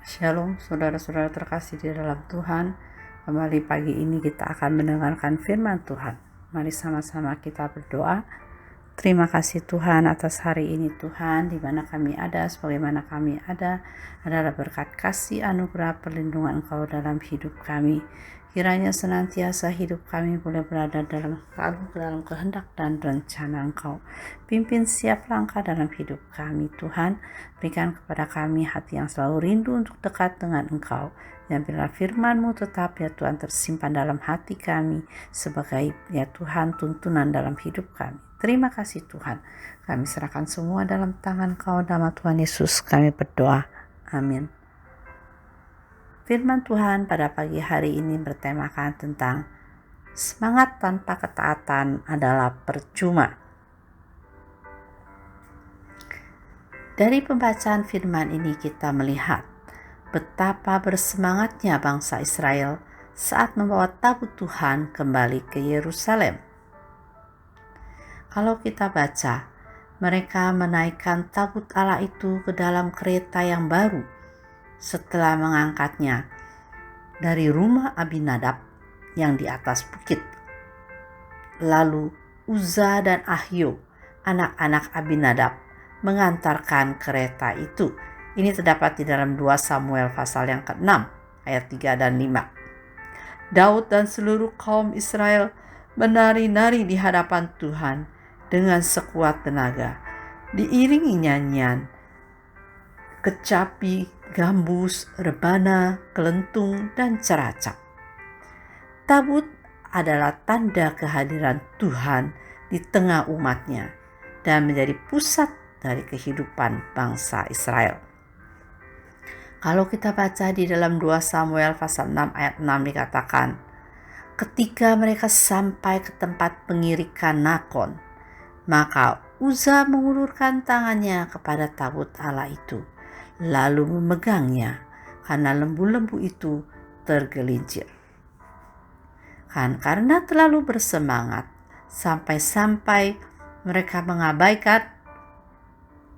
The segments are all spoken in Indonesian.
Shalom saudara-saudara terkasih di dalam Tuhan. Kembali pagi ini kita akan mendengarkan firman Tuhan. Mari sama-sama kita berdoa. Terima kasih Tuhan atas hari ini Tuhan, di mana kami ada, sebagaimana kami ada adalah berkat kasih anugerah perlindungan Engkau dalam hidup kami. Kiranya senantiasa hidup kami boleh berada dalam kehendak dan rencana Engkau. Pimpin setiap langkah dalam hidup kami Tuhan. Berikan kepada kami hati yang selalu rindu untuk dekat dengan Engkau. Dan biarlah firman-Mu tetap ya Tuhan tersimpan dalam hati kami sebagai ya Tuhan tuntunan dalam hidup kami. Terima kasih Tuhan. Kami serahkan semua dalam tangan Kau, nama Tuhan Yesus kami berdoa. Amin. Firman Tuhan pada pagi hari ini bertemakan tentang semangat tanpa ketaatan adalah percuma. Dari pembacaan firman ini kita melihat betapa bersemangatnya bangsa Israel saat membawa tabut Tuhan kembali ke Yerusalem. Kalau kita baca, mereka menaikkan tabut Allah itu ke dalam kereta yang baru setelah mengangkatnya dari rumah Abinadab yang di atas bukit. Lalu Uza dan Ahio, anak-anak Abinadab, mengantarkan kereta itu. Ini terdapat di dalam 2 Samuel pasal yang ke-6 ayat 3 dan 5. Daud dan seluruh kaum Israel menari-nari di hadapan Tuhan dengan sekuat tenaga, diiringi nyanyian, kecapi, gambus, rebana, kelentung, dan ceracap. Tabut adalah tanda kehadiran Tuhan di tengah umatnya dan menjadi pusat dari kehidupan bangsa Israel. Kalau kita baca di dalam 2 Samuel pasal 6 ayat 6 dikatakan, ketika mereka sampai ke tempat pengirikan Nakon, maka Uza mengulurkan tangannya kepada tabut Allah itu, lalu memegangnya karena lembu-lembu itu tergelincir. Karena terlalu bersemangat, sampai-sampai mereka mengabaikan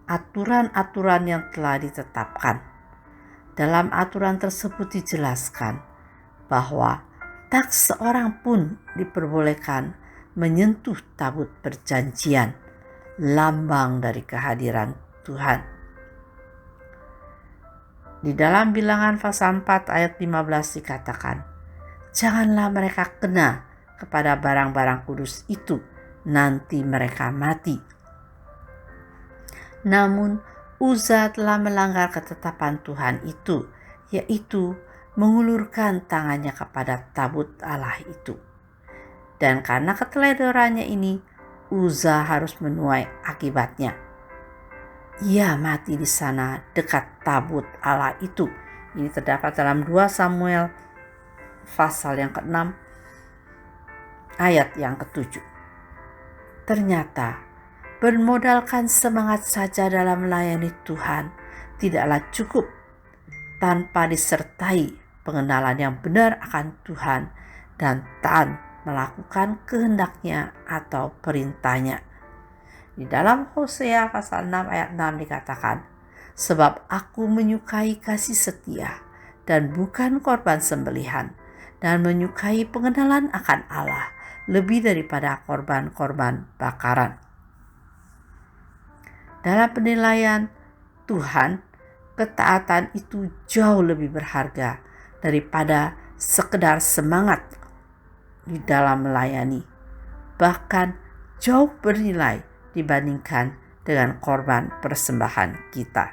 aturan-aturan yang telah ditetapkan. Dalam aturan tersebut dijelaskan bahwa tak seorang pun diperbolehkan menyentuh tabut perjanjian, lambang dari kehadiran Tuhan. Di dalam Bilangan pasal 4 ayat 15 dikatakan, janganlah mereka kena kepada barang-barang kudus itu, nanti mereka mati. Namun Uza telah melanggar ketetapan Tuhan itu, yaitu mengulurkan tangannya kepada tabut Allah itu. Dan karena keteledorannya ini, Uza harus menuai akibatnya. Ia mati di sana dekat tabut Allah itu. Ini terdapat dalam 2 Samuel pasal yang ke-6 ayat yang ke-7. Ternyata bermodalkan semangat saja dalam melayani Tuhan tidaklah cukup tanpa disertai pengenalan yang benar akan Tuhan dan taat melakukan kehendaknya atau perintahnya. Di dalam Hosea pasal 6 ayat 6 dikatakan, sebab aku menyukai kasih setia dan bukan korban sembelihan, dan menyukai pengenalan akan Allah lebih daripada korban-korban bakaran. Dalam penilaian Tuhan, ketaatan itu jauh lebih berharga daripada sekedar semangat di dalam melayani. Bahkan jauh bernilai dibandingkan dengan korban persembahan kita.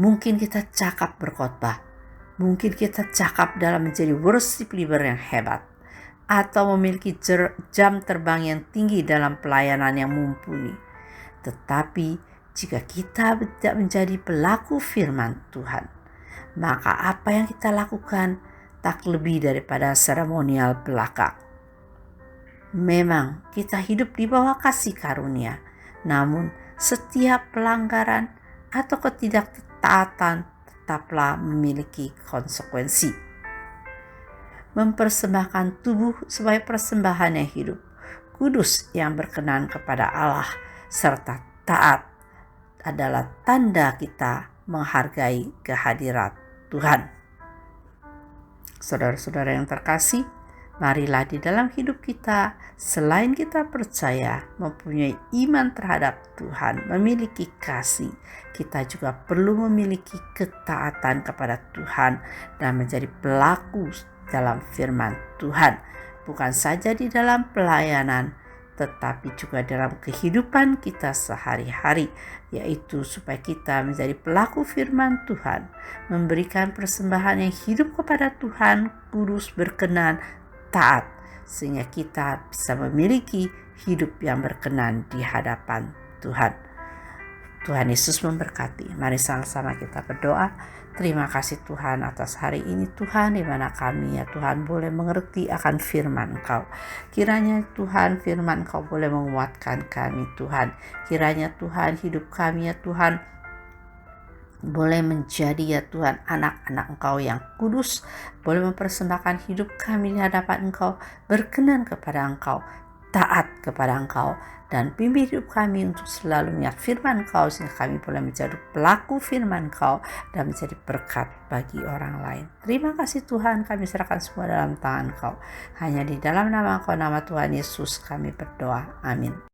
Mungkin kita cakap berkhotbah, mungkin kita cakap dalam menjadi worship leader yang hebat, atau memiliki jam terbang yang tinggi dalam pelayanan yang mumpuni. Tetapi jika kita tidak menjadi pelaku firman Tuhan, maka apa yang kita lakukan tak lebih daripada seremonial belaka. Memang kita hidup di bawah kasih karunia, namun setiap pelanggaran atau ketidaktetaatan tetaplah memiliki konsekuensi. Mempersembahkan tubuh sebagai persembahan yang hidup, kudus yang berkenan kepada Allah, serta taat adalah tanda kita menghargai kehadirat Tuhan. Saudara-saudara yang terkasih, marilah di dalam hidup kita, selain kita percaya, mempunyai iman terhadap Tuhan, memiliki kasih, kita juga perlu memiliki ketaatan kepada Tuhan dan menjadi pelaku dalam firman Tuhan. Bukan saja di dalam pelayanan, tetapi juga dalam kehidupan kita sehari-hari, yaitu supaya kita menjadi pelaku firman Tuhan, memberikan persembahan yang hidup kepada Tuhan, kudus, berkenan, taat, sehingga kita bisa memiliki hidup yang berkenan di hadapan Tuhan. Tuhan Yesus memberkati. Mari sama-sama kita berdoa. Terima kasih Tuhan atas hari ini Tuhan, di mana kami ya Tuhan boleh mengerti akan firman Engkau. Kiranya Tuhan firman Engkau boleh menguatkan kami Tuhan. Kiranya Tuhan hidup kami ya Tuhan boleh menjadi ya Tuhan anak-anak Engkau yang kudus, boleh mempersembahkan hidup kami di hadapan Engkau, berkenan kepada Engkau, taat kepada Engkau, dan pimpin hidup kami untuk selalu mengingat firman Engkau, sehingga kami boleh menjadi pelaku firman Engkau dan menjadi berkat bagi orang lain. Terima kasih Tuhan, kami serahkan semua dalam tangan Engkau. Hanya di dalam nama Engkau, nama Tuhan Yesus kami berdoa. Amin.